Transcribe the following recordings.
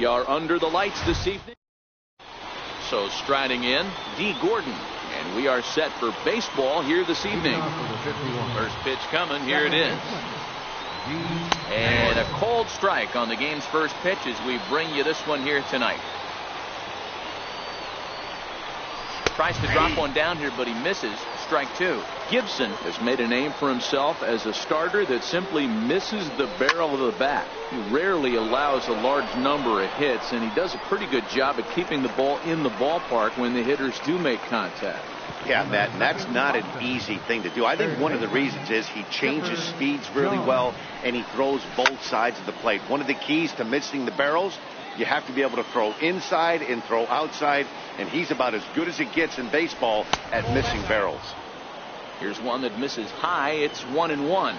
We are under the lights this evening. So striding in, D. Gordon. And we are set for baseball here this evening. First pitch coming. Here it is. And a cold strike on the game's first pitch as we bring you this one here tonight. Tries to drop one down here, but he misses. Strike two. Gibson has made a name for himself as a starter that simply misses the barrel of the bat. He rarely allows a large number of hits, and he does a pretty good job of keeping the ball in the ballpark when the hitters do make contact. Yeah, Matt, and that's not an easy thing to do. I think one of the reasons is he changes speeds really well, and he throws both sides of the plate. One of the keys to missing the barrels, you have to be able to throw inside and throw outside, and he's about as good as it gets in baseball at missing barrels. Here's one that misses high. It's 1-1.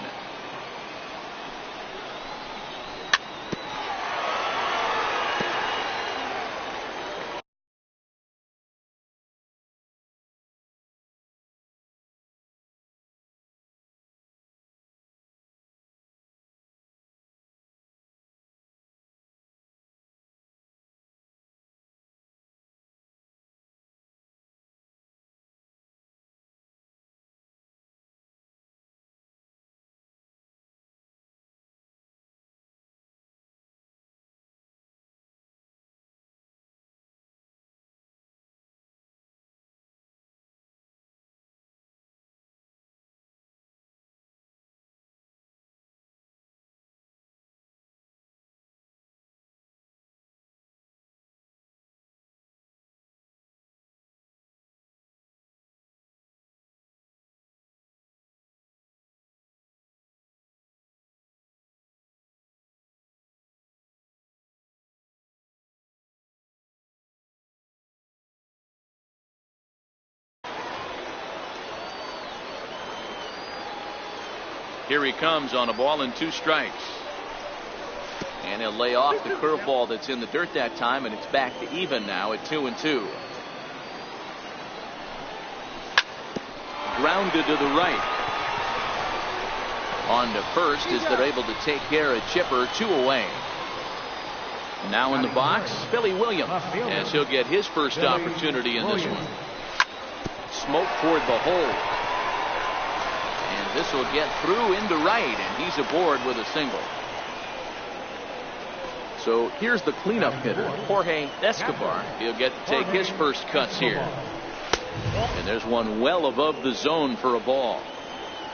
Here he comes on a ball and 2 strikes. And he'll lay off the curveball that's in the dirt that time, and it's back to even now at 2-2. Grounded to the right. On to first as they're able to take care of Chipper. 2 away. Now in the box, Billy Williams, as he'll get his first opportunity in this one. Smoke toward the hole. This will get through into right, and he's aboard with a single. So here's the cleanup hitter, Jorge Escobar. He'll get to take his first cuts here. And there's one well above the zone for a ball.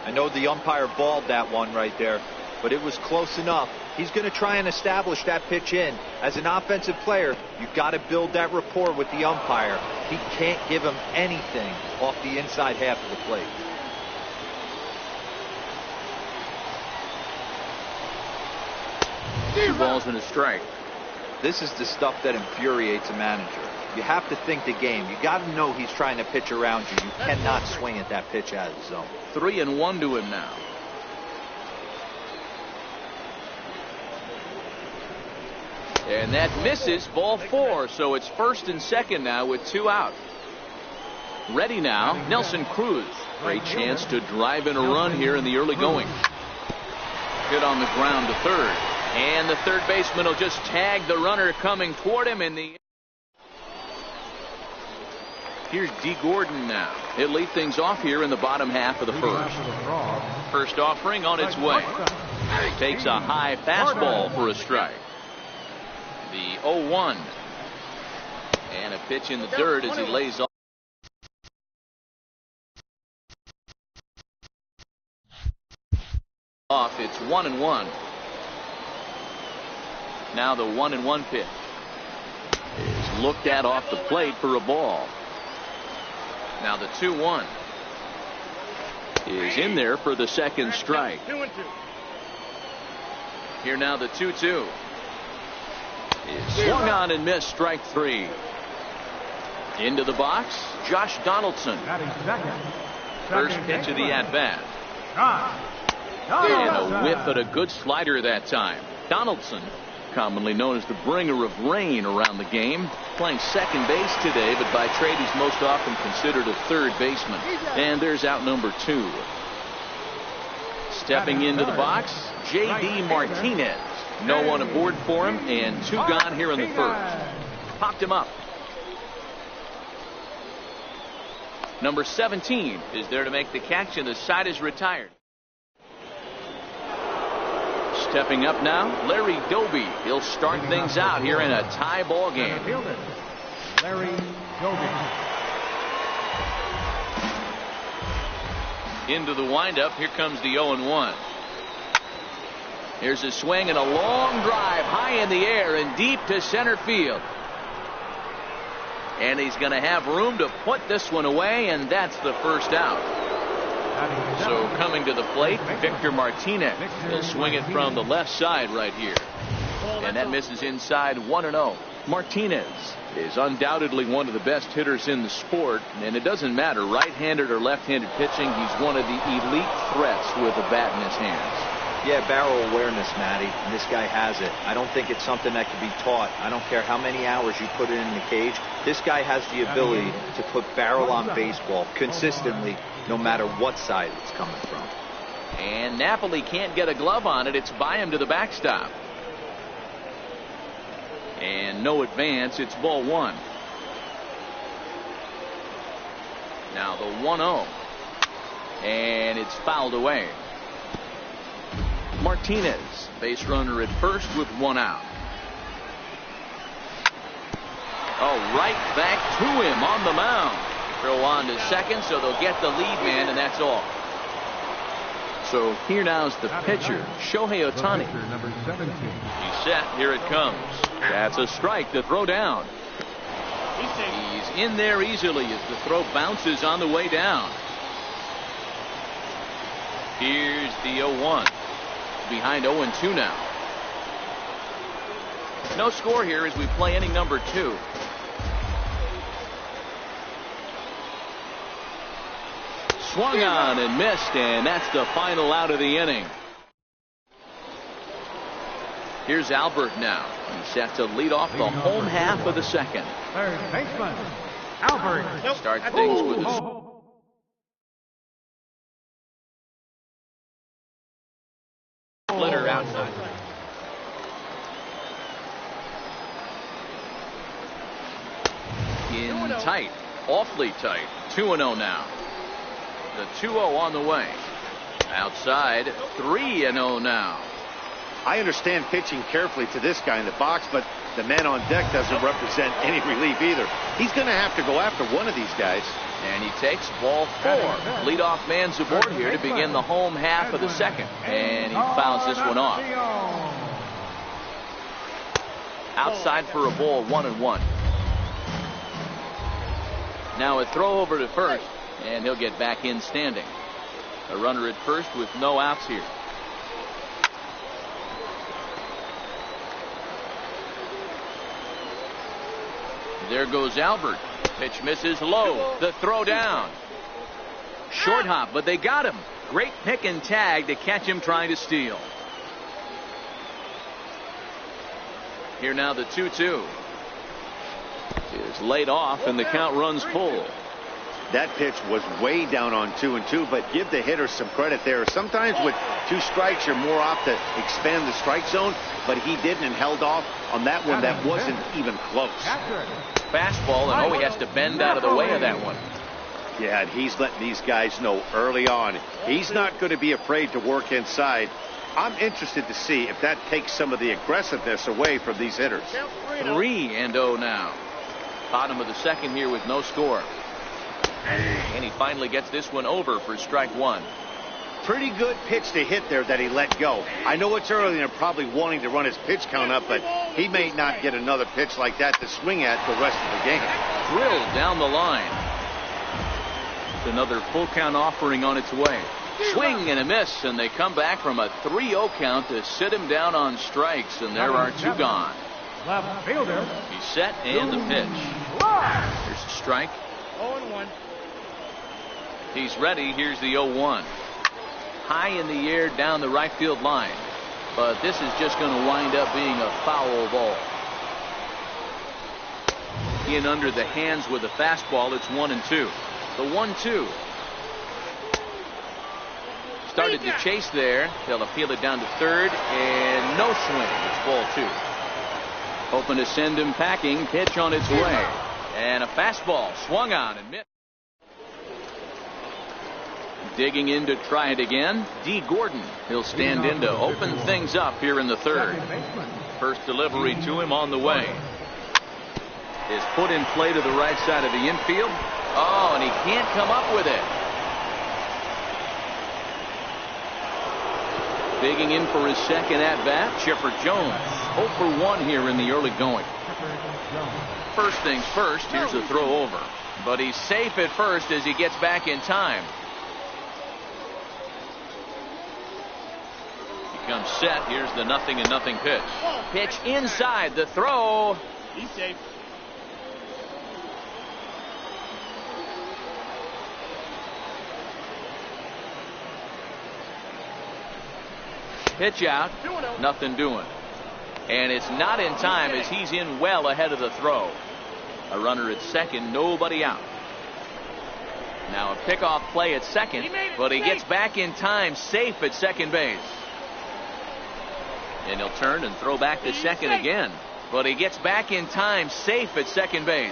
I know the umpire balled that one right there, but it was close enough. He's going to try and establish that pitch in. As an offensive player, you've got to build that rapport with the umpire. He can't give him anything off the inside half of the plate. 2 balls and a strike. This is the stuff that infuriates a manager. You have to think the game. You got to know he's trying to pitch around you. You cannot swing at that pitch out of the zone. 3-1 to him now. And that misses. Ball 4. So it's first and second now with 2 out. Ready now, Nelson Cruz. Great chance to drive in a run here in the early going. Hit on the ground to third. And the third baseman will just tag the runner coming toward him in the. Here's D. Gordon now. He'll lead things off here in the bottom half of the first. First offering on its way. Takes a high fastball for a strike. The 0-1. And a pitch in the dirt as he lays off. It's 1-1. Now the 1-1 pitch is looked at off the plate for a ball. Now the 2-1 is in there for the second strike. Here now the 2-2 is swung on and missed. Strike 3. Into the box, Josh Donaldson. First pitch of the at-bat. And a whiff at a good slider that time. Donaldson, commonly known as the bringer of rain around the game, playing second base today, but by trade he's most often considered a third baseman. And there's out number 2. Stepping into the box, J.D. Martinez. No one aboard for him, and 2 gone here in the first. Popped him up. Number 17 is there to make the catch, and the side is retired. Stepping up now, Larry Doby. He'll start things out here in a tie ball game. Larry Doby. Into the windup. Here comes the 0-1. Here's a swing and a long drive high in the air and deep to center field. And he's going to have room to put this one away, and that's the first out. So coming to the plate, Victor Martinez. He'll swing it from the left side right here. And that misses inside 1-0. Martinez is undoubtedly one of the best hitters in the sport, and it doesn't matter right-handed or left-handed pitching. He's one of the elite threats with a bat in his hands. Yeah, barrel awareness, Matty, and this guy has it. I don't think it's something that can be taught. I don't care how many hours you put it in the cage. This guy has the ability to put barrel on baseball consistently, no matter what side it's coming from. And Napoli can't get a glove on it. It's by him to the backstop. And no advance. It's ball 1. Now the 1-0. And it's fouled away. Martinez, base runner at first with 1 out. Oh, right back to him on the mound. Throw on to second, so they'll get the lead man, and that's all. So here now's the pitcher, Shohei Ohtani. He's set. Here it comes. That's a strike to throw down. He's in there easily as the throw bounces on the way down. Here's the 0-1. Behind 0-2 now. No score here as we play inning number 2. Swung on and missed, and that's the final out of the inning. Here's Albert now. He's set to lead off the home half of the second. Third baseman, Albert. Start things with a splitter outside. In tight, awfully tight. 2-0 now. The 2-0 on the way. Outside, 3-0 now. I understand pitching carefully to this guy in the box, but the man on deck doesn't represent any relief either. He's going to have to go after one of these guys. And he takes ball 4. Leadoff man's aboard here to begin the home half of the second. And he fouls this one off. Outside for a ball, 1-1. Now a throw over to first, and he'll get back in standing. A runner at first with no outs here. There goes Albert. Pitch misses low. The throw down. Short hop, but they got him. Great pick and tag to catch him trying to steal. Here now the 2-2. Is laid off, and the count runs full. That pitch was way down on 2-2, but give the hitter some credit there. Sometimes with 2 strikes, you're more off to expand the strike zone, but he didn't and held off on that one that wasn't even close. Fastball, and he has to bend out of the way of that one. Yeah, and he's letting these guys know early on. He's not going to be afraid to work inside. I'm interested to see if that takes some of the aggressiveness away from these hitters. 3-0 now. Bottom of the second here with no score. And he finally gets this one over for strike 1. Pretty good pitch to hit there that he let go. I know it's early and probably wanting to run his pitch count up, but he may not get another pitch like that to swing at the rest of the game. Drilled down the line. It's another full count offering on its way. Swing and a miss, and they come back from a 3-0 count to sit him down on strikes, and there are 2 gone. Left fielder. He's set, and the pitch. Here's a strike. 0-1. He's ready. Here's the 0-1. High in the air down the right field line. But this is just going to wind up being a foul ball. In under the hands with a fastball. It's 1-2. The 1-2. started to chase there. They'll appeal it down to third, and no swing. It's ball 2. Hoping to send him packing. Pitch on its way. And a fastball swung on and missed. Digging in to try it again. D. Gordon. He'll stand in to open things up here in the third. First delivery to him on the way. Is put in play to the right side of the infield. Oh, and he can't come up with it. Digging in for his second at-bat, Chipper Jones. 0 for 1 here in the early going. First things first, here's a throw over. But he's safe at first as he gets back in time. He comes set. Here's the 0-0 pitch. Pitch inside the throw. He's safe. Pitch out, nothing doing. And it's not in time as he's in well ahead of the throw. A runner at second, nobody out. Now a pickoff play at second, but he gets back in time, safe at second base. And he'll turn and throw back to second again, but he gets back in time, safe at second base.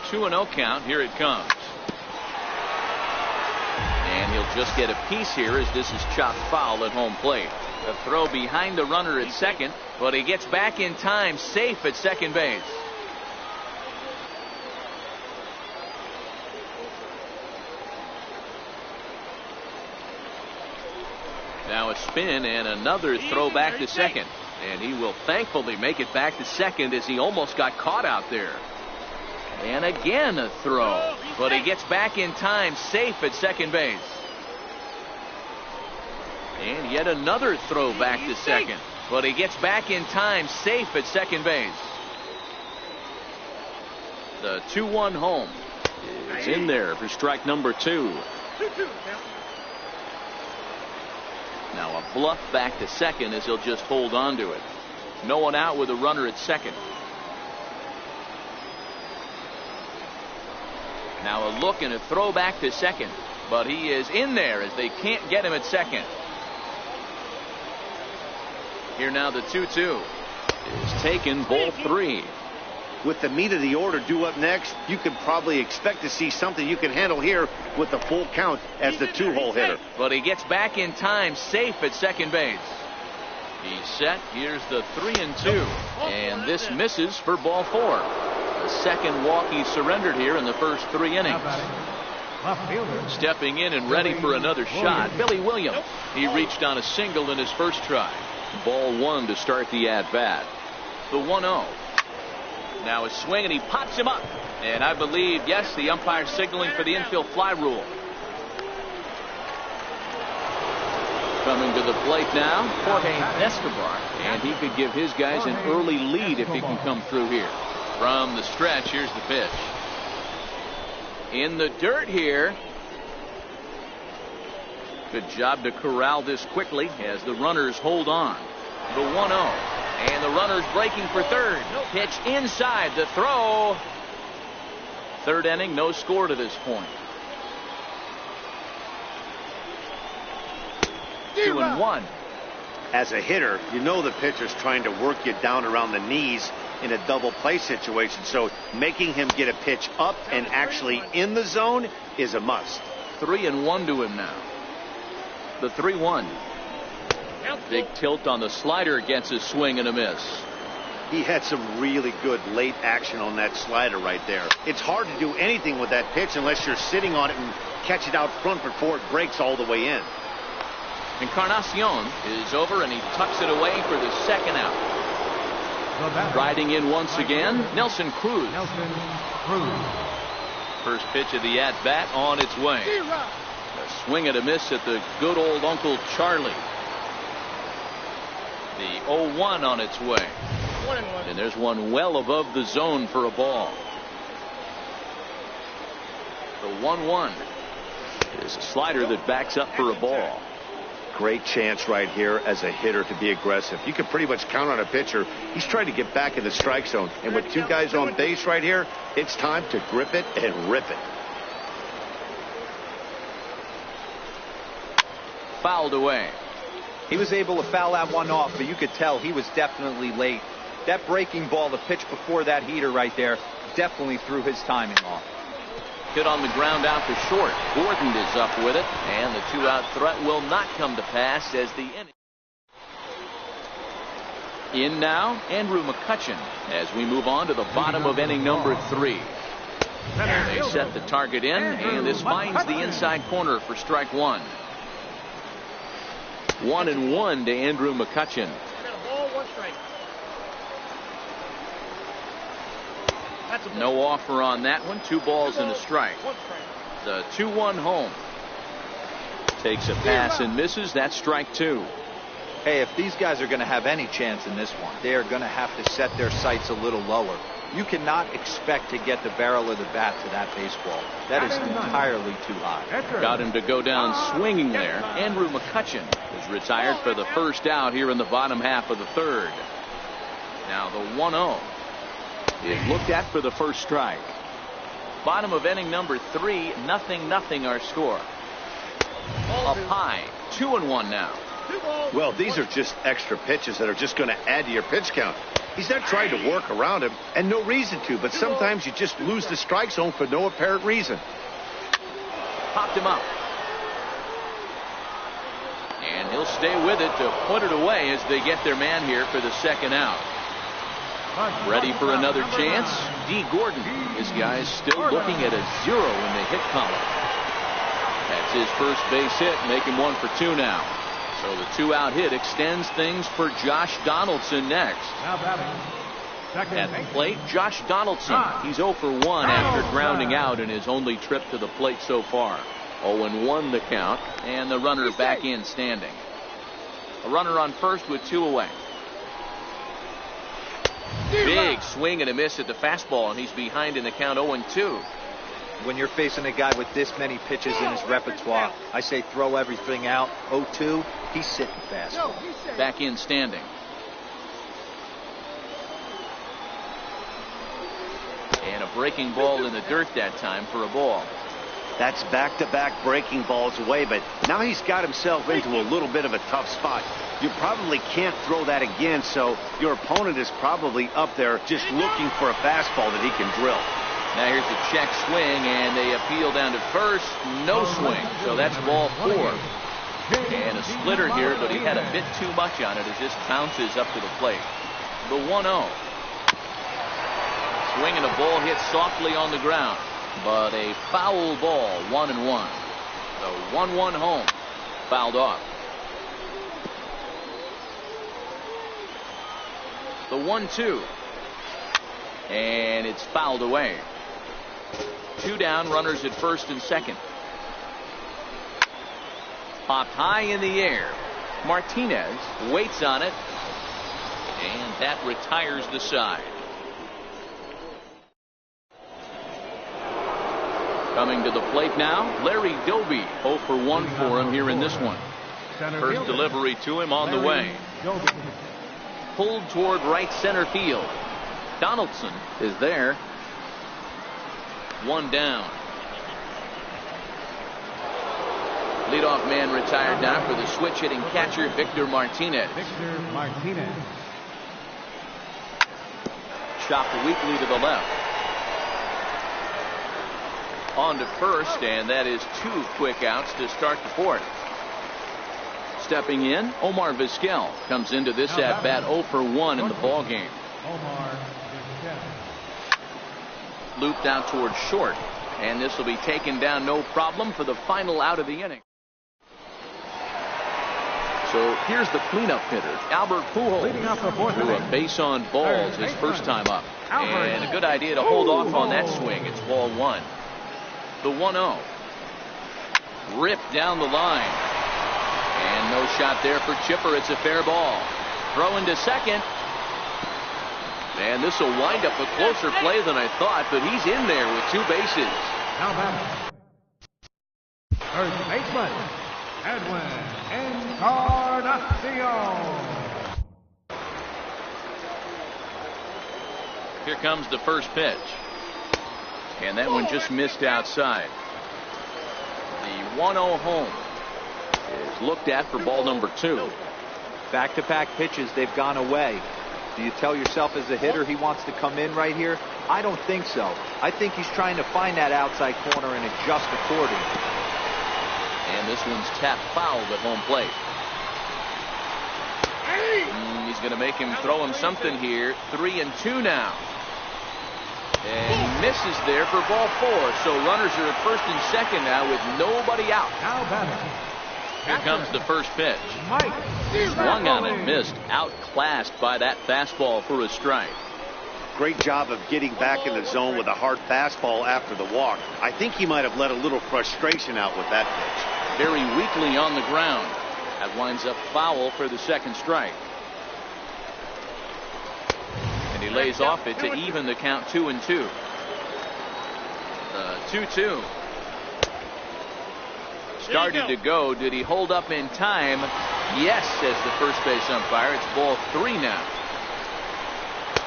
2-0 count, here it comes. And he'll just get a piece here as this is chopped foul at home plate. A throw behind the runner at second, but he gets back in time, safe at second base. Now a spin and another throw back to second. And he will thankfully make it back to second as he almost got caught out there. And again a throw, but he gets back in time, safe at second base. And yet another throw back to second, but he gets back in time, safe at second base. The 2-1 home is in there for strike number 2. Now a bluff back to second as he'll just hold on to it. No one out with a runner at second. Now a look and a throw back to second, but he is in there as they can't get him at second. Here now the 2-2 is taken, ball 3. With the meat of the order due up next, you could probably expect to see something you can handle here with the full count as the 2-hole hitter. But he gets back in time, safe at second base. He's set. Here's the 3-2, and this misses for ball 4. The second walk he surrendered here in the first 3 innings. Stepping in and ready for another shot, Billy Williams. He reached on a single in his first try. Ball 1 to start the at-bat. The 1-0. Now a swing, and he pops him up. And I believe, yes, the umpire signaling for the infield fly rule. Coming to the plate now, Jorge Escobar. And he could give his guys an early lead if he can come through here. From the stretch, here's the pitch. In the dirt here. Good job to corral this quickly as the runners hold on. The 1-0. And the runners breaking for third. Pitch inside the throw. Third inning, no score to this point. 2-1. As a hitter, you know the pitcher's trying to work you down around the knees in a double play situation. So making him get a pitch up and actually in the zone is a must. 3-1 to him now. The 3-1. Big tilt on the slider against his swing and a miss. He had some really good late action on that slider right there. It's hard to do anything with that pitch unless you're sitting on it and catch it out front before it breaks all the way in. Encarnacion is over, and he tucks it away for the second out. Riding in once again, Nelson Cruz. First pitch of the at-bat on its way. A swing and a miss at the good old Uncle Charlie. The 0-1 on its way. And there's one well above the zone for a ball. The 1-1 is a slider that backs up for a ball. Great chance right here as a hitter to be aggressive. You can pretty much count on a pitcher. He's trying to get back in the strike zone. And with 2 guys on base right here, it's time to grip it and rip it. fouled away. He was able to foul that one off, but you could tell he was definitely late. That breaking ball, the pitch before that heater right there, definitely threw his timing off. Hit on the ground out to short. Gordon is up with it, and the 2-out threat will not come to pass as the inning. In now, Andrew McCutcheon as we move on to the bottom of inning number 3. They set the target in, and this finds the inside corner for strike 1. 1-1 to Andrew McCutcheon. No offer on that one. 2 balls and a strike. The 2-1 home. Takes a pass and misses. That's strike 2. Hey, if these guys are going to have any chance in this one, they are going to have to set their sights a little lower. You cannot expect to get the barrel of the bat to that baseball. That is entirely too high. Got him to go down swinging there. Andrew McCutcheon is retired for the first out here in the bottom half of the 3rd. Now the 1-0 is looked at for the first strike. Bottom of inning number 3, 0-0 our score. Up high, 2-1 now. Well, these are just extra pitches that are just going to add to your pitch count. He's not trying to work around him, and no reason to, but sometimes you just lose the strike zone for no apparent reason. Popped him up. And he'll stay with it to put it away as they get their man here for the second out. Ready for another chance? D. Gordon. This guy's still looking at a 0 in the hit column. That's his first base hit, making 1 for 2 now. So the 2-out hit extends things for Josh Donaldson next. At the plate, Josh Donaldson. He's 0 for 1 after grounding out in his only trip to the plate so far. 0-1 the count, and the runner back in standing. A runner on first with 2 away. Big swing and a miss at the fastball, and he's behind in the count 0-2. When you're facing a guy with this many pitches in his repertoire, I say throw everything out. 0-2, he's sitting fastball. Back in standing. And a breaking ball in the dirt that time for a ball. That's back-to-back breaking balls away, but now he's got himself into a little bit of a tough spot. You probably can't throw that again, so your opponent is probably up there just looking for a fastball that he can drill. Now here's the check swing, and they appeal down to first. No swing, so that's ball 4. And a splitter here, but he had a bit too much on it. It just bounces up to the plate. The 1-0. Swing and a ball hit softly on the ground, but a foul ball, 1-1. The 1-1 home, fouled off. The 1-2, and it's fouled away. 2 down, runners at first and second. Popped high in the air. Martinez waits on it, and that retires the side. Coming to the plate now, Larry Doby. 0 for 1 for him here in this one. First delivery to him on the way. Pulled toward right center field. Donaldson is there. 1 down. Leadoff man retired now for the switch hitting catcher Victor Martinez. Chopped weakly to the left. On to first, and that is 2 quick outs to start the 4th. Stepping in, Omar Vizquel comes into this at bat 0 for 1 in the ball game. Looped out towards short, and this will be taken down no problem for the final out of the inning. So here's the cleanup hitter, Albert Pujols, threw a base on balls his first time up, and a good idea to hold off on that swing. It's ball 1. The 1-0. Ripped down the line. And no shot there for Chipper. It's a fair ball. Throw into second. And this will wind up a closer play than I thought, but he's in there with 2 bases. Now back. First baseman, Edwin Encarnacion. Here comes the first pitch. And that one just missed outside. The 1-0 home. is looked at for ball number 2. Back-to-back pitches, they've gone away. Do you tell yourself as a hitter he wants to come in right here? I don't think so. I think he's trying to find that outside corner and adjust accordingly. And this one's tapped foul at home plate. He's going to make him throw him something here. 3-2 now. And misses there for ball 4. So runners are at first and second now with nobody out. Now batting. Here comes the first pitch. Swung on and missed. Outclassed by that fastball for a strike. Great job of getting back in the zone with a hard fastball after the walk. I think he might have let a little frustration out with that pitch. Very weakly on the ground. That winds up foul for the second strike. And he lays off it to even the count 2-2. 2-2. Started to go. Did he hold up in time? Yes, says the first base umpire. It's ball 3 now.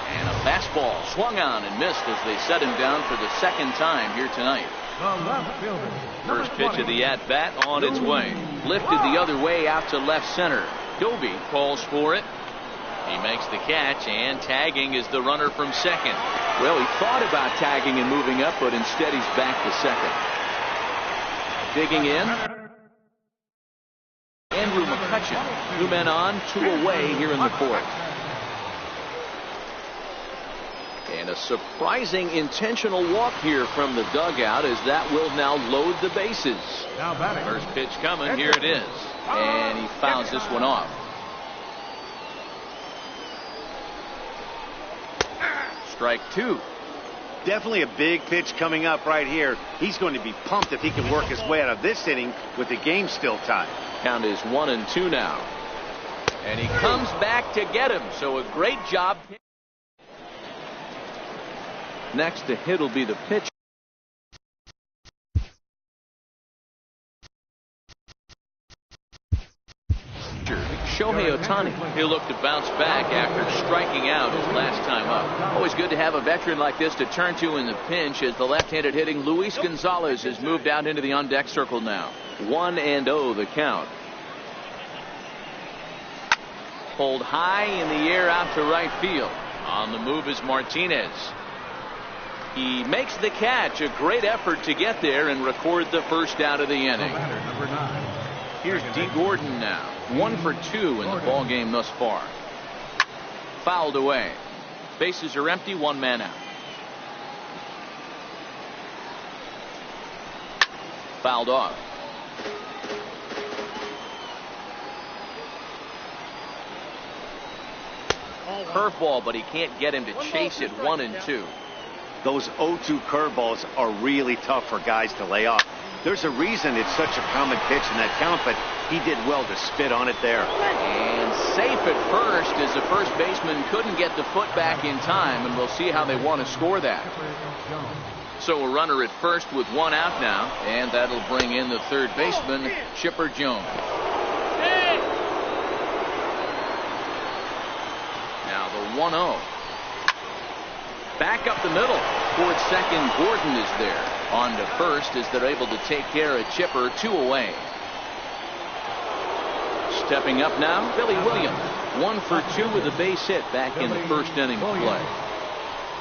And a fastball swung on and missed as they set him down for the second time here tonight. First pitch of the at-bat on its way. Lifted the other way out to left center. Doby calls for it. He makes the catch, and tagging is the runner from second. Well, he thought about tagging and moving up, but instead he's back to second. Digging in. Andrew McCutcheon. 2 men on, 2 away here in the 4th. And a surprising intentional walk here from the dugout as that will now load the bases. First pitch coming. Here it is. And he fouls this one off. Strike 2. Definitely a big pitch coming up right here. He's going to be pumped if he can work his way out of this inning with the game still tied. Count is 1-2 now. And he comes back to get him. So a great job. Next to hit will be the pitch. Shohei Ohtani. He'll look to bounce back after striking out his last time up. Always good to have a veteran like this to turn to in the pinch as the left-handed hitting Luis Gonzalez has moved out into the on-deck circle now. 1-0 the count. Pulled high in the air out to right field. On the move is Martinez. He makes the catch. A great effort to get there and record the first out of the inning. Here's D. Gordon now. 1 for 2 in the ball game thus far. Fouled away. Bases are empty. 1 man out. Fouled off. Curveball, but he can't get him to chase it. 1-2. Those 0-2 curveballs are really tough for guys to lay off. There's a reason it's such a common pitch in that count, but he did well to spit on it there. And safe at first as the first baseman couldn't get the foot back in time, and we'll see how they want to score that. So a runner at first with 1 out now, and that'll bring in the third baseman, Chipper Jones. Now the 1-0. Back up the middle. Towards second, Gordon is there. On to first as they're able to take care of Chipper. 2 away. Stepping up now, Billy Williams. 1 for 2 with a base hit back in the first inning of play.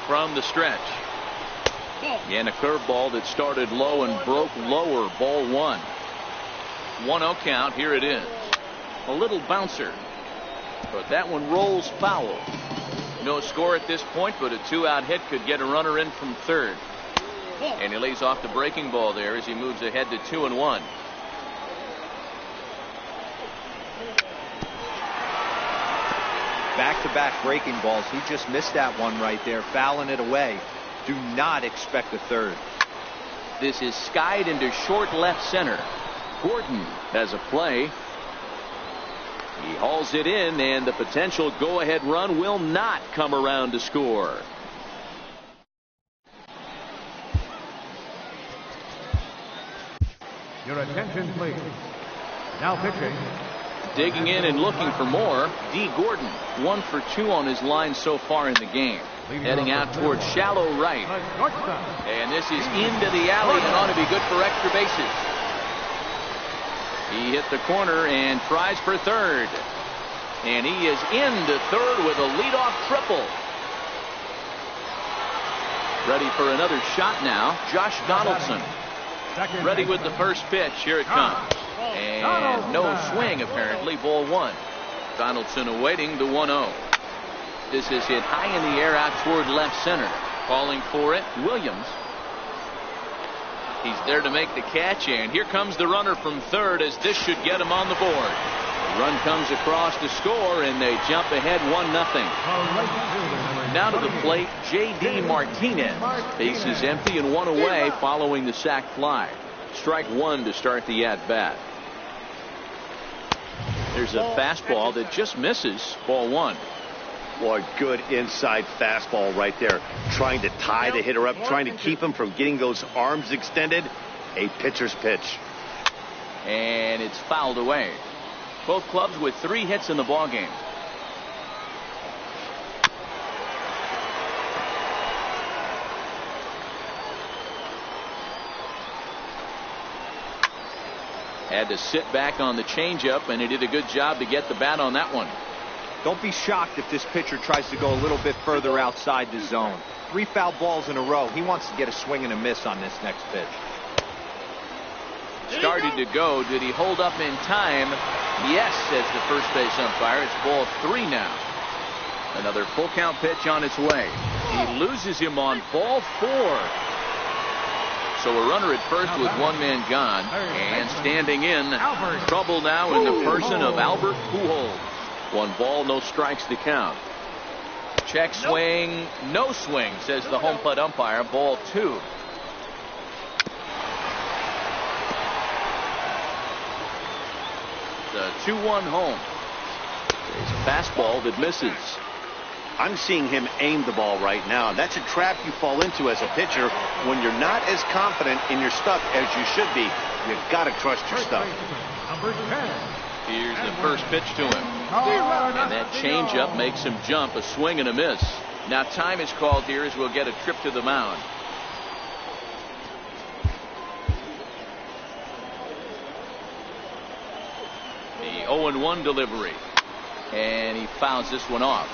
From the stretch. And a curveball that started low and broke lower. Ball 1. 1-0 count. Here it is. A little bouncer. But that one rolls foul. No score at this point, but a 2-out hit could get a runner in from third. And he lays off the breaking ball there as he moves ahead to 2-1. Back-to-back breaking balls. He just missed that one right there, fouling it away. Do not expect a third. This is skied into short left center. Gordon has a play. He hauls it in, and the potential go-ahead run will not come around to score. Your attention, please. Now pitching. Digging in and looking for more, D. Gordon. 1 for 2 on his line so far in the game. Heading out towards shallow right. And this is into the alley and ought to be good for extra bases. He hit the corner and tries for third. And he is into third with a leadoff triple. Ready for another shot now, Josh Donaldson. Ready with the first pitch. Here it comes. And no swing, apparently. Ball one. Donaldson awaiting the 1-0. This is hit high in the air out toward left center. Calling for it, Williams. He's there to make the catch, and here comes the runner from third as this should get him on the board. The run comes across to score, and they jump ahead 1-0. Now to the plate, J.D. Martinez. Bases empty and one away following the sac fly. Strike one to start the at-bat. There's a fastball that just misses. Ball one. Boy, good inside fastball right there. Trying to tie the hitter up, trying to keep him from getting those arms extended. A pitcher's pitch. And it's fouled away. Both clubs with 3 hits in the ballgame. Had to sit back on the changeup, and he did a good job to get the bat on that one. Don't be shocked if this pitcher tries to go a little bit further outside the zone. 3 foul balls in a row. He wants to get a swing and a miss on this next pitch. Started to go. Did he hold up in time? Yes, says the first base umpire. It's ball 3 now. Another full count pitch on its way. He loses him on ball 4. So a runner at first with 1 man gone, and standing in, trouble now in the person of Albert Pujols. 1 ball, no strikes to count. Check swing, no swing, says the home plate umpire. Ball 2. The 2-1 home. There's a fastball that misses. I'm seeing him aim the ball right now. That's a trap you fall into as a pitcher when you're not as confident in your stuff as you should be. You've got to trust your stuff. Here's the first pitch to him. And that changeup makes him jump. A swing and a miss. Now time is called here as we'll get a trip to the mound. The 0-1 delivery. And he fouls this one off.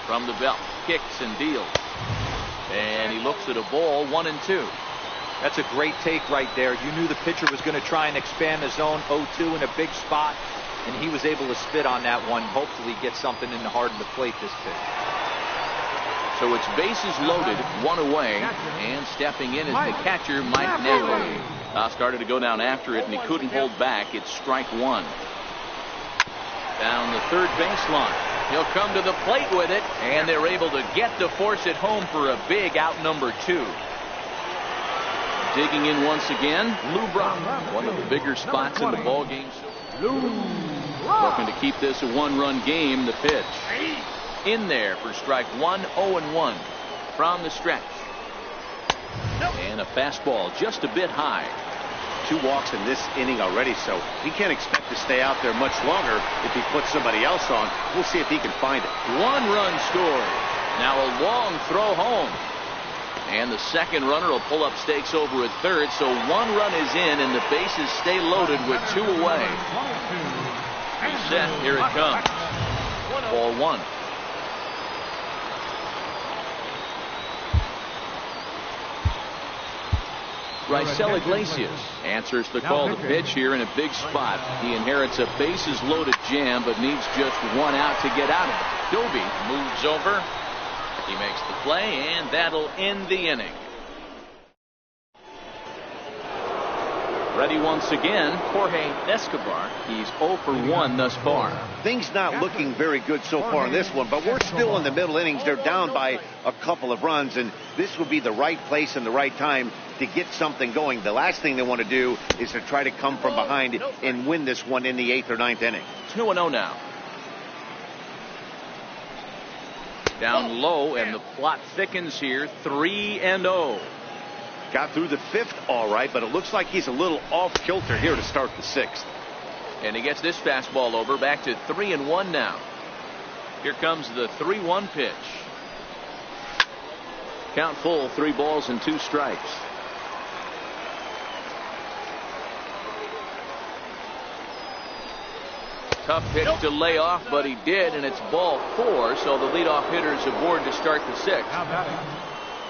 From the belt, kicks and deals. And he looks at a ball, 1-2. That's a great take right there. You knew the pitcher was going to try and expand the zone 0-2 in a big spot, and he was able to spit on that one. Hopefully get something in the heart of the plate this pitch. So it's bases loaded, 1 away, and stepping in is the catcher, Mike Neville. Started to go down after it, and he couldn't hold back. It's strike 1. Down the third baseline. He'll come to the plate with it, and they're able to get to force it home for a big out number 2. Digging in once again, Lou Brock, one of the bigger spots in the ball game. Looking to keep this a 1-run game. The pitch in there for strike 1, 0-1 from the stretch. And a fastball just a bit high. 2 walks in this inning already, so he can't expect to stay out there much longer if he puts somebody else on. We'll see if he can find it. 1-run score. Now a long throw home. And the second runner will pull up stakes over at third, so 1 run is in, and the bases stay loaded with 2 away. He's set. Here it comes. Ball 1. Raisel Iglesias answers the call to pitch here in a big spot. He inherits a bases loaded jam, but needs just 1 out to get out of it. Doby moves over. He makes the play, and that'll end the inning. Ready once again, Jorge Escobar. He's 0 for 1 thus far. Things not looking very good so far in this one, but we're still in the middle innings. They're down by a couple of runs, and this would be the right place and the right time to get something going. The last thing they want to do is to try to come from behind and win this one in the 8th or 9th inning. 2-0 now. Down low, and the plot thickens here. 3-0. Got through the 5th all right, but it looks like he's a little off kilter here to start the 6th. And he gets this fastball over. Back to 3-1 now. Here comes the 3-1 pitch. Count full, 3 balls and 2 strikes. Tough pitch to lay off, but he did, and it's ball 4, so the leadoff hitter is aboard to start the 6th. Now batting.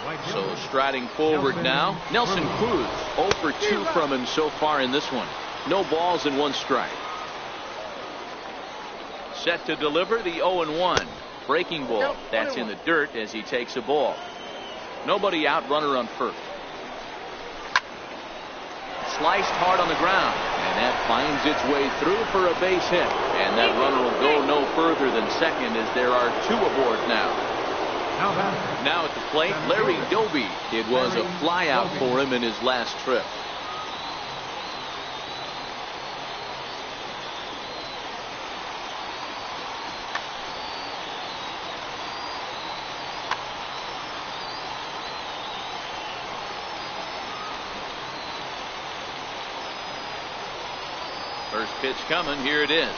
Right So fielder. striding forward now, Nelson Cruz. 0 for 2 from him so far in this one. No balls and 1 strike. Set to deliver the 0-1. Breaking ball. That's in the dirt as he takes a ball. Nobody out, runner on first. Sliced hard on the ground, and that finds its way through for a base hit. And that runner will go no further than second as there are 2 aboard now. Now batting. Now at the plate, Larry Doby. It was a fly out for him in his last trip. First pitch coming. Here it is.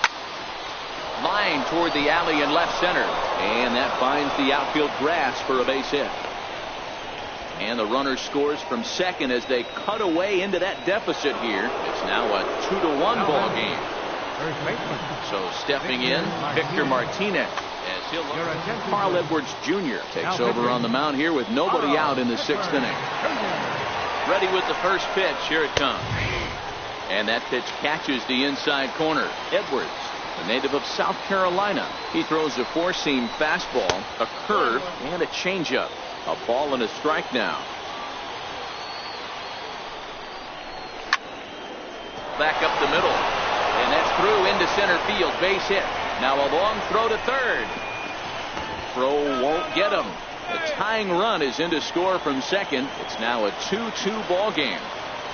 Line toward the alley in left center. And that finds the outfield grass for a base hit. And the runner scores from second as they cut away into that deficit here. It's now a 2-1 ball game. First baseman. So stepping in, Victor Martinez. As he'll look, Carl Edwards Jr. takes over on the mound here with nobody out in the 6th inning. Ready with the first pitch. Here it comes. And that pitch catches the inside corner. Edwards, a native of South Carolina. He throws a 4-seam fastball, a curve, and a changeup. A ball and a strike now. Back up the middle. And that's through into center field. Base hit. Now a long throw to third. Throw won't get him. The tying run is in to score from second. It's now a 2-2 ball game.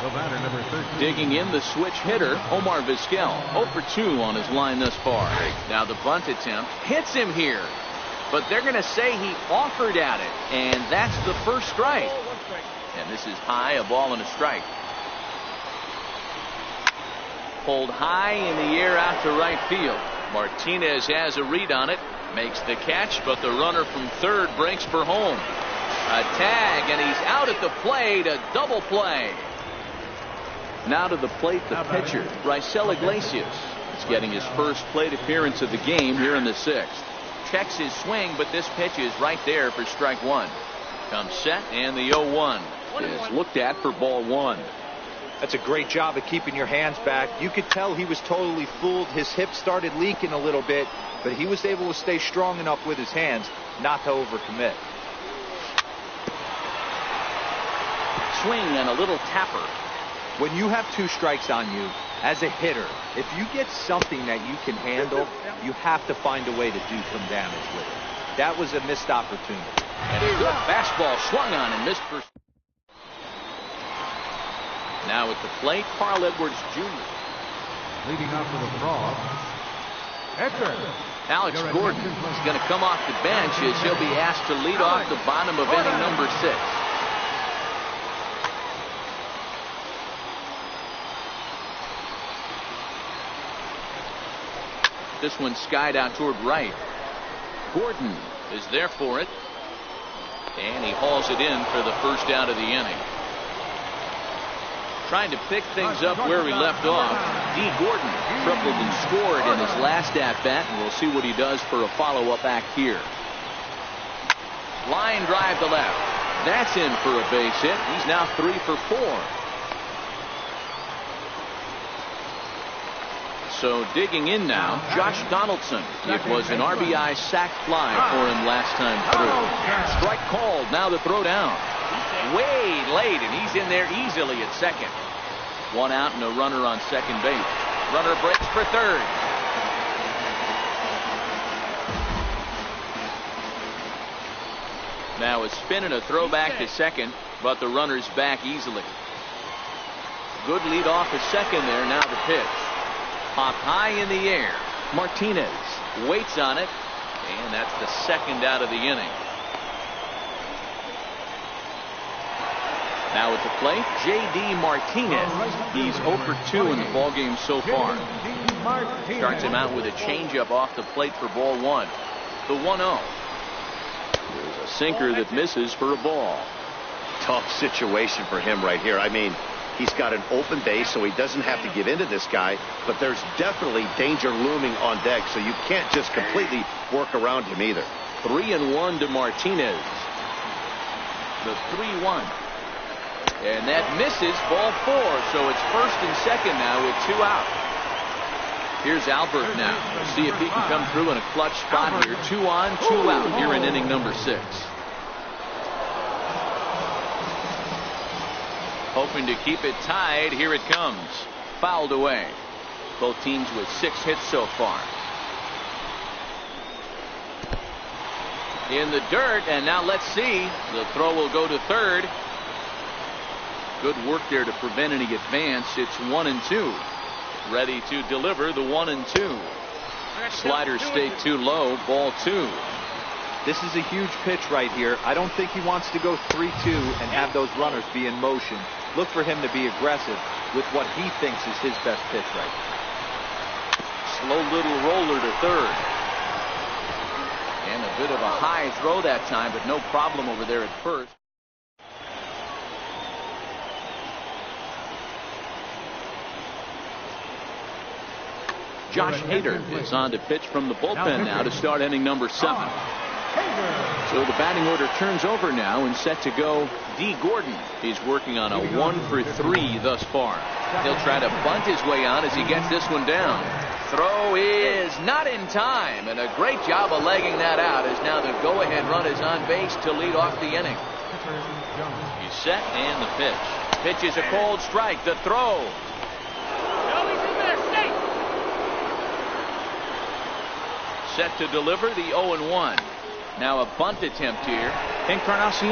The batter, number 13. Digging in, the switch hitter, Omar Vizquel. 0 for 2 on his line thus far. Now the bunt attempt hits him here. But they're going to say he offered at it. And that's the first strike. And this is high, a ball and a strike. Pulled high in the air out to right field. Martinez has a read on it. Makes the catch, but the runner from third breaks for home. A tag, and he's out at the plate. A double play. Now to the plate, the pitcher, Raisel Iglesias. He's getting his first plate appearance of the game here in the 6th. Checks his swing, but this pitch is right there for strike 1. Comes set, and the 0-1 is looked at for ball 1. That's a great job of keeping your hands back. You could tell he was totally fooled. His hip started leaking a little bit, but he was able to stay strong enough with his hands not to overcommit. Swing and a little tapper. When you have 2 strikes on you, as a hitter, if you get something that you can handle, you have to find a way to do some damage with it. That was a missed opportunity. And a good fastball swung on and missed for. Now at the plate, Carl Edwards Jr. Leading off with a draw. Edwards. Alex Gordon is going to come off the bench as he'll be asked to lead off the bottom of inning number 6. This one skied out toward right. Gordon is there for it. And he hauls it in for the first out of the inning. Trying to pick things up where we left off. D. Gordon tripled and scored in his last at-bat, and we'll see what he does for a follow-up act here. Line drive to left. That's in for a base hit. He's now 3 for 4. So digging in now, Josh Donaldson. It was an RBI sac fly for him last time through. Strike called. Now the throw down. Way late, and he's in there easily at second. 1 out and a runner on second base. Runner breaks for third. Now a spin and a throw back to second, but the runner's back easily. Good lead off at second there. Now the pitch. Popped high in the air. Martinez waits on it, and that's the second out of the inning. Now at the plate, J.D. Martinez. He's 0 for 2 in the ballgame so far. Starts him out with a changeup off the plate for ball 1. The 1-0. There's a sinker that misses for a ball. Tough situation for him right here. I mean, He's got an open base, so he doesn't have to give in to this guy, but there's definitely danger looming on deck, so you can't just completely work around him either. 3-1 to Martinez. The 3-1. And that misses, ball 4, so it's first and second now with 2 out. Here's Albert now. See if he can come through in a clutch spot here. 2 on, 2 out here in inning number 6. Hoping to keep it tied. Here it comes. Fouled away. Both teams with 6 hits so far. In the dirt, and now let's see. The throw will go to third. Good work there to prevent any advance. It's 1-2. Ready to deliver the 1-2. Sliders stay too low. Ball 2. This is a huge pitch right here. I don't think he wants to go 3-2 and have those runners be in motion. Look for him to be aggressive with what he thinks is his best pitch right now. Slow little roller to third. And a bit of a high throw that time, but no problem over there at first. Josh Hader is on to pitch from the bullpen now to start inning number 7. So the batting order turns over now and set to go D. Gordon. He's working on a 1-for-3 thus far. He'll try to bunt his way on as he gets this one down. Throw is not in time, and a great job of legging that out as now the go-ahead run is on base to lead off the inning. He's set and the pitch. Pitch is a cold strike. The throw. Set to deliver the 0-1. Now a bunt attempt here. Encarnacion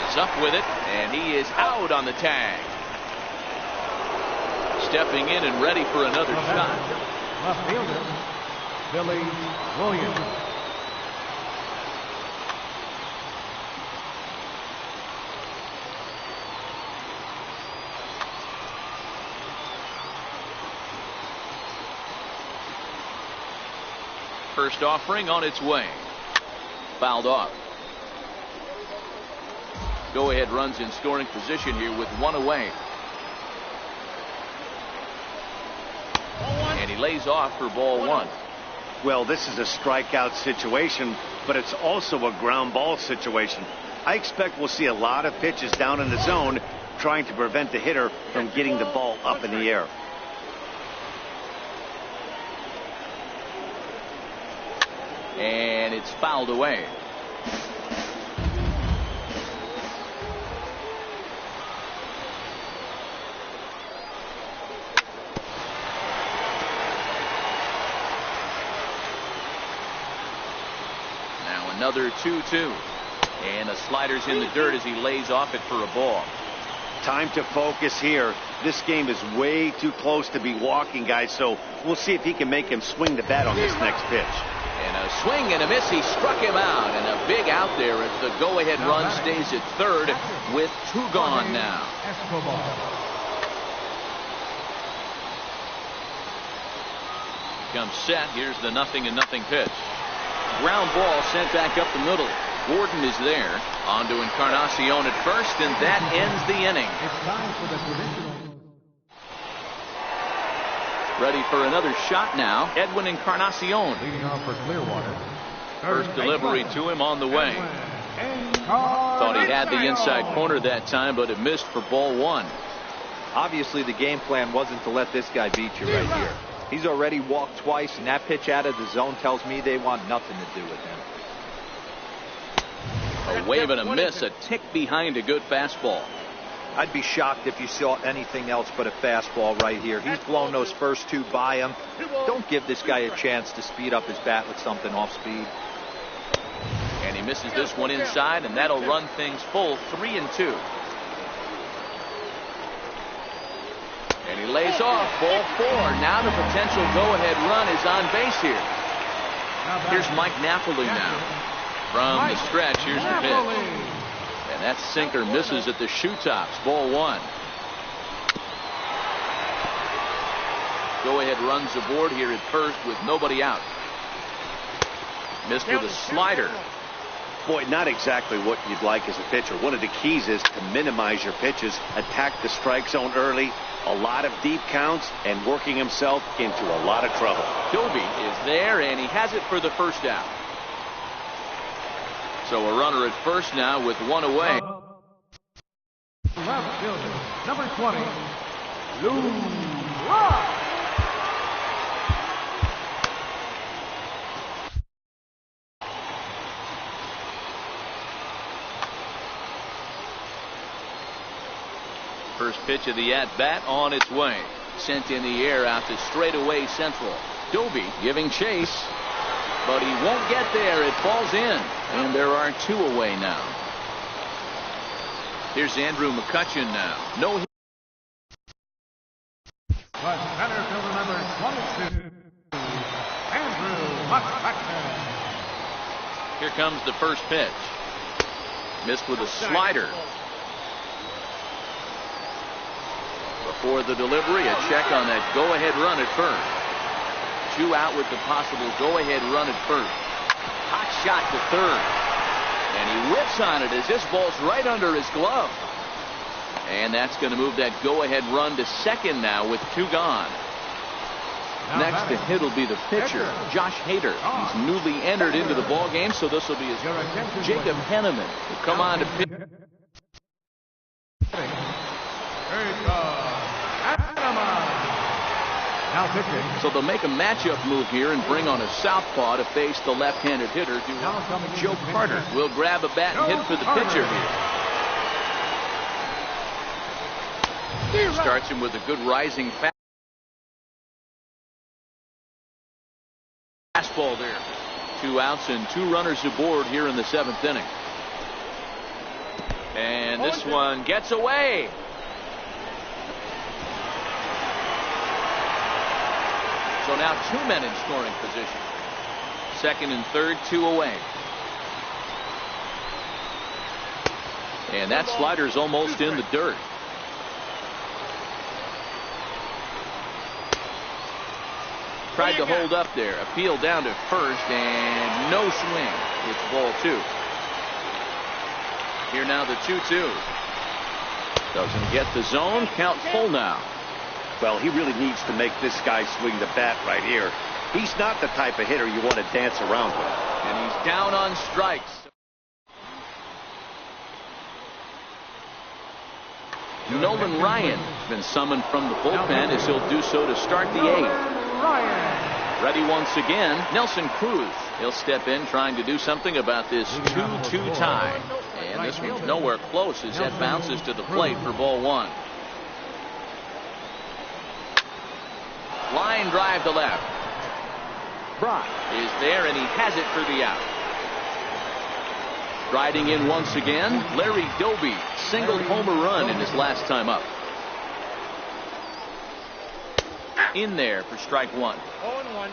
is up with it, and he is out on the tag. Stepping in and ready for another shot. Left fielder, Billy Williams. First offering on its way. Fouled off. Go ahead runs in scoring position here with 1 away. And he lays off for ball 1. Well, this is a strikeout situation, but it's also a ground ball situation. I expect we'll see a lot of pitches down in the zone trying to prevent the hitter from getting the ball up in the air. And it's fouled away. Now another 2-2. And a slider's in the dirt as he lays off it for a ball. Time to focus here. This game is way too close to be walking, guys, so we'll see if he can make him swing the bat on this next pitch. And a swing and a miss. He struck him out, and a big out there as the go-ahead run stays at third with 2 gone now. Comes set. Here's the 0-0 pitch. Ground ball sent back up the middle. Gordon is there. On to Encarnacion at first, and that ends the inning. It's time for the traditional. Ready for another shot now. Edwin Encarnacion. Leading off for Clearwater. First delivery to him on the way. Thought he had the inside corner that time, but it missed for ball 1. Obviously, the game plan wasn't to let this guy beat you right here. He's already walked twice, and that pitch out of the zone tells me they want nothing to do with him. A wave and a miss, a tick behind a good fastball. I'd be shocked if you saw anything else but a fastball right here. He's blown those first 2 by him. Don't give this guy a chance to speed up his bat with something off speed. And he misses this one inside, and that'll run things full 3-2. And he lays off ball 4. Now the potential go-ahead run is on base here. Here's Mike Napoli now. From the stretch, here's the pitch. And that sinker misses at the shoe tops. Ball 1. Go ahead runs aboard here at first with nobody out. Missed with a slider. Boy, not exactly what you'd like as a pitcher. One of the keys is to minimize your pitches, attack the strike zone early, a lot of deep counts, and working himself into a lot of trouble. Doby is there, and he has it for the first out. So a runner at first now with one away. Left fielder, number 20, Lou Rock. First pitch of the at-bat on its way. Sent in the air out to straightaway central. Doby giving chase, but he won't get there. It falls in, and there are two away now. Here's Andrew McCutchen now. No hit. But center fielder number 22, Andrew McCutchen. Here comes the first pitch. Missed with a slider. Before the delivery, a check on that go-ahead run at first. Two out with the possible go-ahead run at first. Hot shot to third. And he whips on it as this ball's right under his glove. And that's going to move that go-ahead run to second now with two gone. Next to hit will be the pitcher, Josh Hader. He's newly entered into the ball game, so this will be his Jacob Henneman will come on to pitch. Now pitching. So they'll make a matchup move here and bring on a southpaw to face the left-handed hitter. Joe Carter will grab a bat and hit for the pitcher here. Starts him with a good rising fastball there. Two outs and two runners aboard here in the seventh inning. And this one gets away. So now two men in scoring position. Second and third, two away. And that slider's almost in the dirt. Tried to hold up there. Appeal down to first, and no swing. It's ball two. Here now the 2-2. Doesn't get the zone. Count full now. Well, he really needs to make this guy swing the bat right here. He's not the type of hitter you want to dance around with. And he's down on strikes. Nolan Ryan has been summoned from the bullpen as he'll do so to start the eighth. Ready once again, Nelson Cruz. He'll step in trying to do something about this 2-2 tie. And this one's nowhere close as that bounces to the plate for ball one. Line drive to left. Brock is there, and he has it for the out. Riding in once again, Larry Doby singled home a run in his last time up. In there for strike one. 0-1.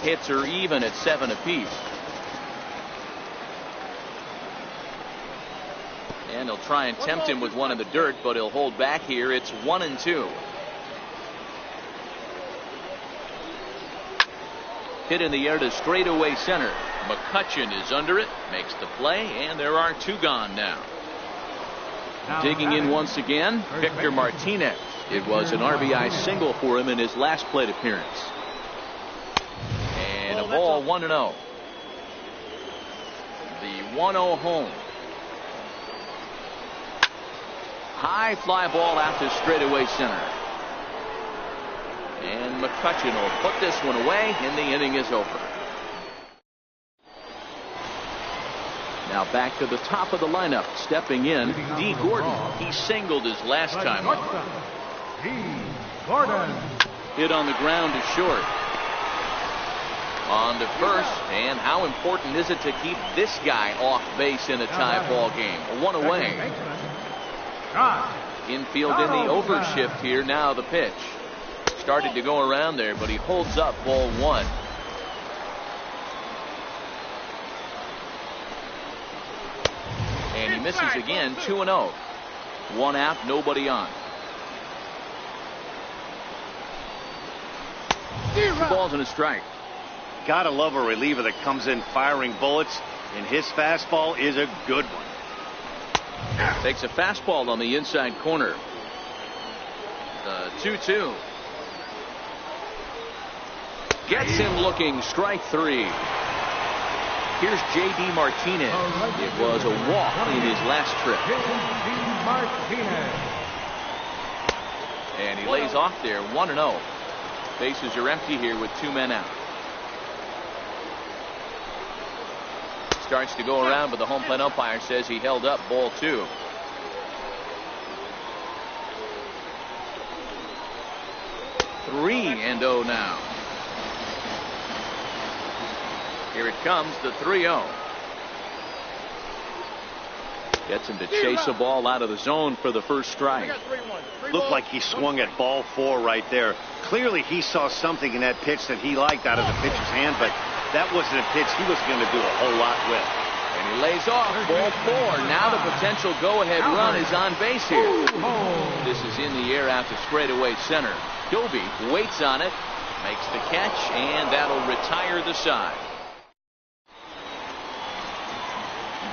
Hits are even at 7 apiece. And he'll try and tempt him with one in the dirt, but he'll hold back here. It's 1-2. Hit in the air to straightaway center. McCutchen is under it, makes the play, and there are two gone now. Digging in once again, Victor Martinez. It was an RBI single for him in his last plate appearance. And a ball 1-0. The 1-0 home. High fly ball out to straightaway center. And McCutchen will put this one away, and the inning is over. Now back to the top of the lineup. Stepping in, D. Gordon. He singled his last time up. D. Gordon. Hit on the ground to short. On to first, and how important is it to keep this guy off base in a tie ball game? One away. Infield in the overshift here. Now the pitch. Started to go around there, but he holds up ball one. And he misses again. 2-0. One out, nobody on. 2 balls and a strike. Gotta love a reliever that comes in firing bullets, and his fastball is a good one. Takes a fastball on the inside corner. 2-2. Gets him looking. Strike 3. Here's J.D. Martinez. It was a walk in his last trip. And he lays off there, 1-0. Bases are empty here with 2 men out. Starts to go around, but the home plate umpire says he held up. Ball 2. Three and 0 now. Here it comes, the 3-0. Gets him to chase the ball out of the zone for the first strike. Looked like he swung at ball 4 right there. Clearly he saw something in that pitch that he liked out of the pitcher's hand, but that wasn't a pitch he was going to do a whole lot with. And he lays off. Ball 4. Now the potential go-ahead run is on base here. This is in the air out to straightaway center. Doby waits on it, makes the catch, and that'll retire the side.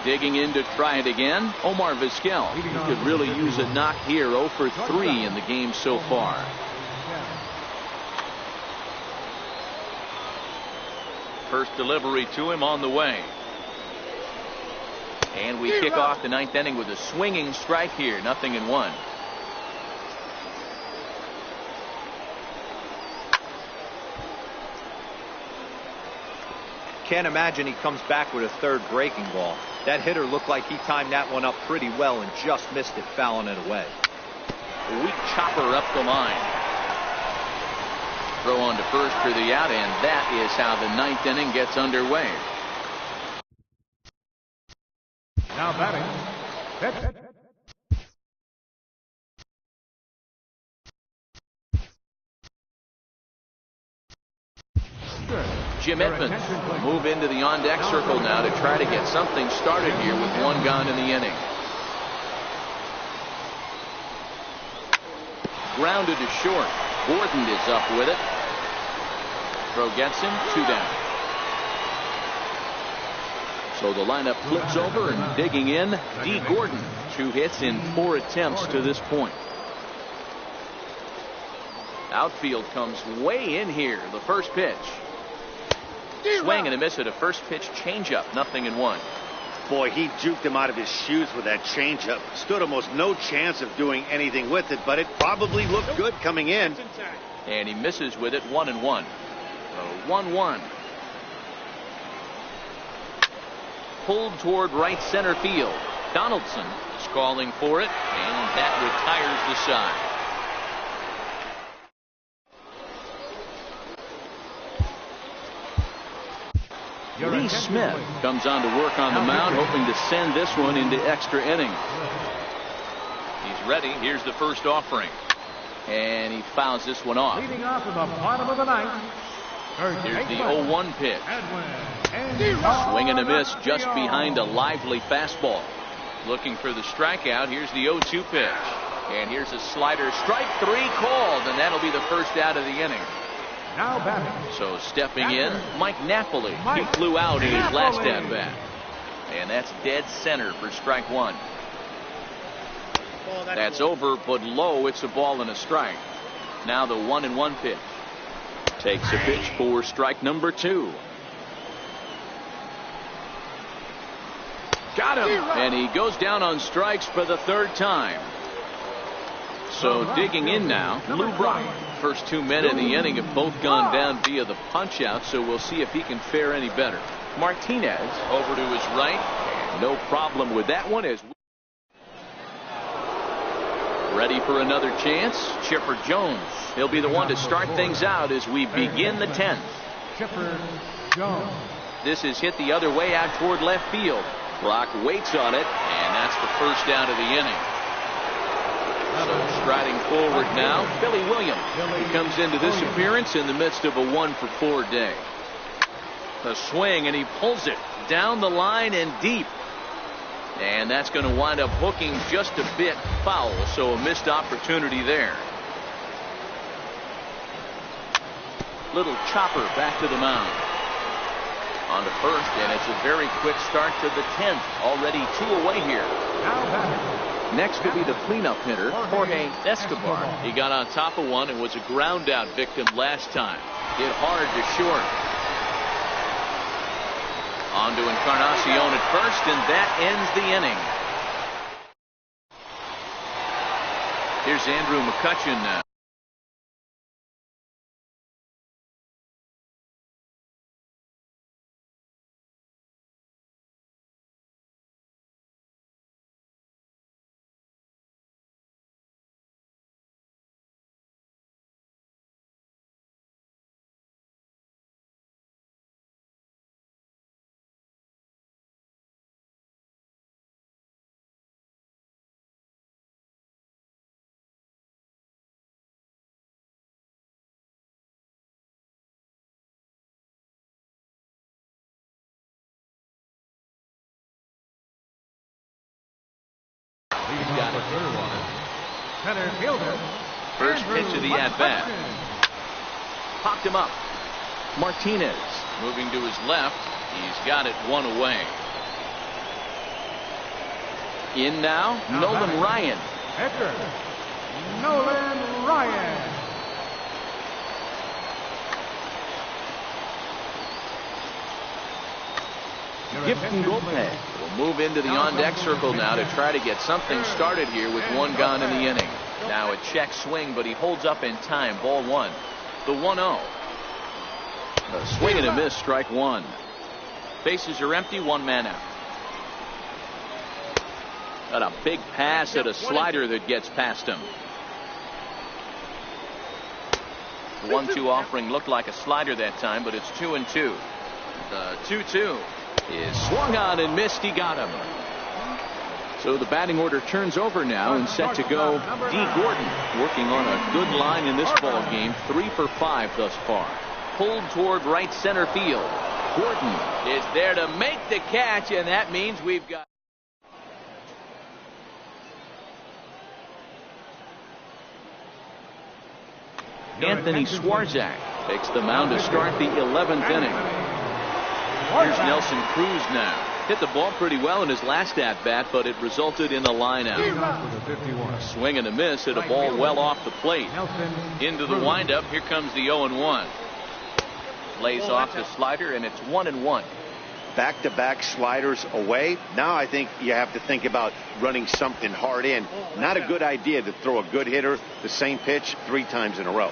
Digging in to try it again, Omar Vizquel. He could really use a knock here. 0 for 3 in the game so far. First delivery to him on the way. And we kick off the 9th inning with a swinging strike here. 0-1. Can't imagine he comes back with a third breaking ball. That hitter looked like he timed that one up pretty well and just missed it, fouling it away. A weak chopper up the line. Throw on to first for the out, and that is how the 9th inning gets underway. Now batting. Jim Edmonds will move into the on-deck circle now to try to get something started here with 1 gone in the inning. Grounded to short. Gordon is up with it. Throw gets him. 2 down. So the lineup flips over, and digging in, D. Gordon. 2 hits in 4 attempts to this point. Outfield comes way in here. The first pitch. Swing and a miss at a first pitch changeup. 0-1. Boy, he juked him out of his shoes with that changeup. Stood almost no chance of doing anything with it, but it probably looked good coming in. And he misses with it. 1-1. 1-1. Pulled toward right center field. Donaldson is calling for it, and that retires the side. Lee Smith comes on to work on the mound, hoping to send this one into extra innings. He's ready. Here's the first offering. And he fouls this one off. Leading off in the bottom of the 9th. Here's the 0-1 pitch. Swing and a miss just behind a lively fastball. Looking for the strikeout. Here's the 0-2 pitch. And here's a slider. Strike 3 called, and that'll be the first out of the inning. Now batting. So stepping in, Mike Napoli. He flew out in his last at bat. And that's dead center for strike 1. That's over, but low. It's a ball and a strike. Now the 1-1 pitch. Takes a pitch for strike number 2. Got him. And he goes down on strikes for the 3rd time. So digging in now, Lou Brock. First 2 men in the inning have both gone down via the punch out, so we'll see if he can fare any better. Martinez over to his right. No problem with that one. As ready for another chance, Chipper Jones. He'll be the one to start things out as we begin the 10th. Chipper Jones. This is hit the other way out toward left field. Brock waits on it, and that's the first out of the inning. So striding forward now, Billy Williams. He comes into this appearance in the midst of a 1-for-4 day. A swing, and he pulls it down the line and deep. And that's going to wind up hooking just a bit foul, so a missed opportunity there. Little chopper back to the mound. On to first, and it's a very quick start to the 10th. Already 2 away here. Next will be the cleanup hitter, Jorge Escobar. He got on top of one and was a ground out victim last time. Hit hard to short. On to Encarnacion at first, and that ends the inning. Here's Andrew McCutchen now. He's got it. Center fielder. First pitch of the at-bat. Popped him up. Martinez moving to his left. He's got it 1 away. In now, Nolan Ryan. Edgar. Nolan Ryan. Gibson Lopez will move into the on-deck circle now to try to get something started here with 1 gone in the inning. Now a check swing, but he holds up in time. Ball 1. The 1-0. A swing and a miss, strike 1. Bases are empty, 1 man out. Got a big pass at a slider that gets past him. The 1-2 offering looked like a slider that time, but it's 2-2. The 2-2 is swung on and missed. He got him. So the batting order turns over now and set to go. D. Gordon working on a good line in this ball game. 3 for 5 thus far. Pulled toward right center field. Gordon is there to make the catch, and that means we've got Anthony Swarzak takes the mound to start the 11th inning. Here's Nelson Cruz now. Hit the ball pretty well in his last at-bat, but it resulted in a line-out. Swing and a miss at a ball well off the plate. Into the windup. Here comes the 0-1. Lays off the slider, and it's 1-1. Back-to-back sliders away. Now I think you have to think about running something hard in. Not a good idea to throw a good hitter the same pitch 3 times in a row.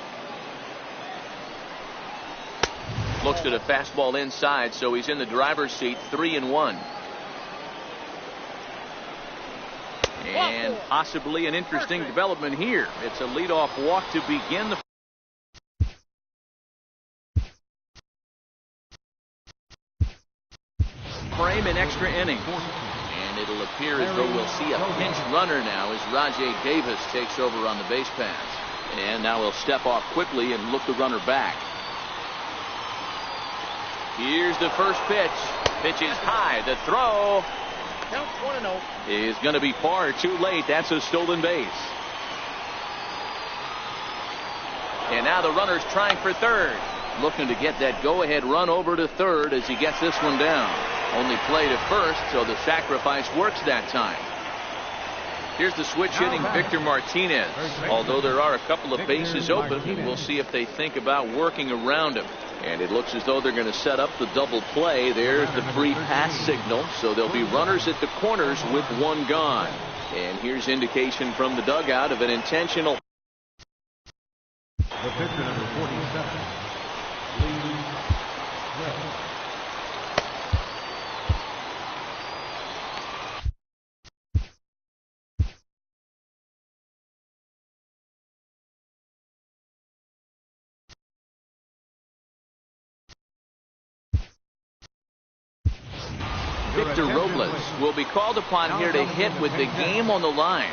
Looks at a fastball inside, so he's in the driver's seat. 3-1. And possibly an interesting development here. It's a leadoff walk to begin the frame in extra innings. And it'll appear as though we'll see a pinch runner now as Rajay Davis takes over on the base pass. And now he'll step off quickly and look the runner back. Here's the first pitch. Pitch is high. The throw is going to be far too late. That's a stolen base. And now the runner's trying for third. Looking to get that go-ahead run over to third as he gets this one down. Only play to first, so the sacrifice works that time. Here's the switch hitting Victor Martinez. Although there are a couple of bases open, we'll see if they think about working around him. And it looks as though they're going to set up the double play. There's the free pass signal. So there'll be runners at the corners with 1 gone. And here's indication from the dugout of an intentional. The pitcher, number 47. Victor Robles will be called upon here to hit with the game on the line.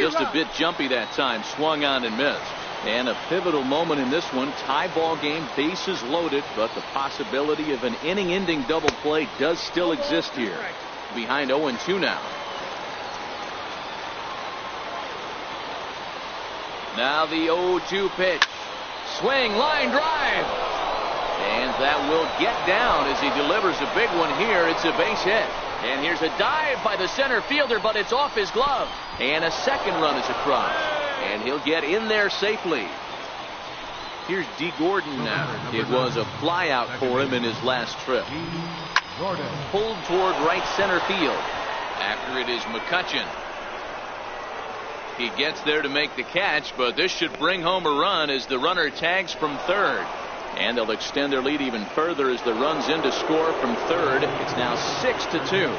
Just a bit jumpy that time. Swung on and missed. And a pivotal moment in this one. Tie ball game, bases loaded, but the possibility of an inning-ending double play does still exist here. Behind 0-2 now. Now the 0-2 pitch. Swing, line drive. And that will get down as he delivers a big one here. It's a base hit. And here's a dive by the center fielder, but it's off his glove. And a second run is across. And he'll get in there safely. Here's D. Gordon now. It was a flyout for him in his last trip. Pulled toward right center field. After it is McCutchen. He gets there to make the catch, but this should bring home a run as the runner tags from third. And they'll extend their lead even further as the run's in to score from third. It's now 6-2.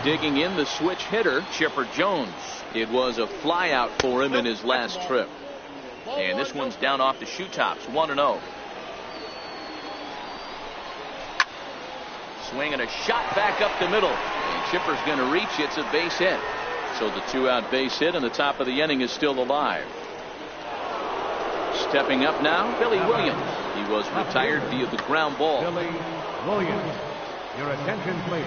Digging in the switch hitter, Chipper Jones. It was a flyout for him in his last trip. And this one's down off the shoe tops, 1-0. Swing and a shot back up the middle. And Chipper's going to reach. It's a base hit. So the 2-out base hit, and the top of the inning is still alive. Stepping up now, Billy Williams. He was retired via the ground ball. Billy Williams, your attention please.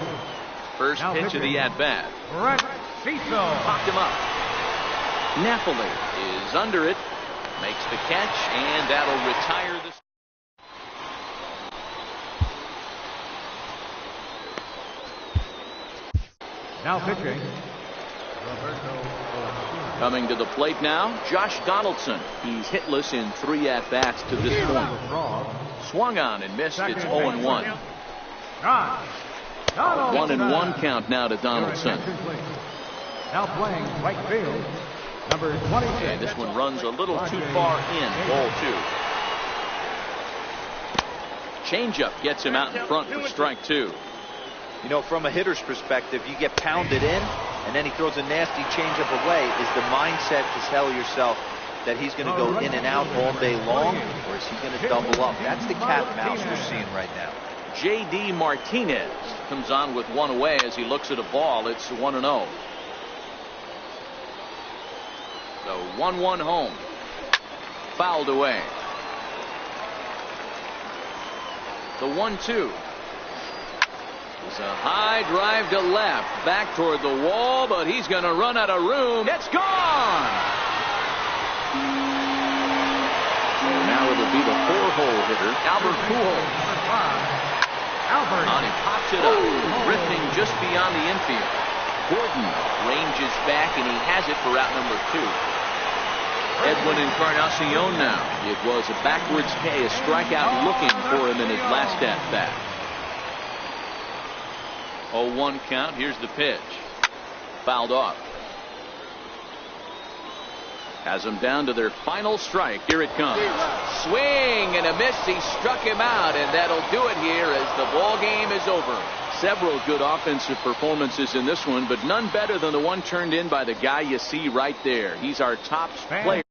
First Now pitch of the at-bat. Popped him up. Napoli is under it. Makes the catch, and that'll retire the... Now pitching. Coming to the plate now, Josh Donaldson. He's hitless in 3 at-bats to this point. Swung on and missed. It's 0-1. 1-1 count now to Donaldson. Now playing right field, number 26. And this one runs a little too far in. Ball 2. Changeup gets him out in front for strike 2. You know, from a hitter's perspective, you get pounded in, and then he throws a nasty changeup away. Is the mindset to tell yourself that he's going to go in and out all day long, or is he going to double up? That's the cat and mouse we're seeing right now. J.D. Martinez comes on with one away as he looks at a ball. It's 1-0. So 1-1 home. Fouled away. The 1-2. It's a high drive to left, back toward the wall, but he's going to run out of room. It's gone! So now it'll be the 4-hole hitter, Albert Pujols. And he pops it up, drifting just beyond the infield. Gordon ranges back, and he has it for out number 2. Edwin Encarnacion now. It was a backwards K, a strikeout looking for him in his last at-bat. 0-1 count. Here's the pitch. Fouled off. Has them down to their final strike. Here it comes. Swing and a miss. He struck him out, and that'll do it here as the ball game is over. Several good offensive performances in this one, but none better than the one turned in by the guy you see right there. He's our top player.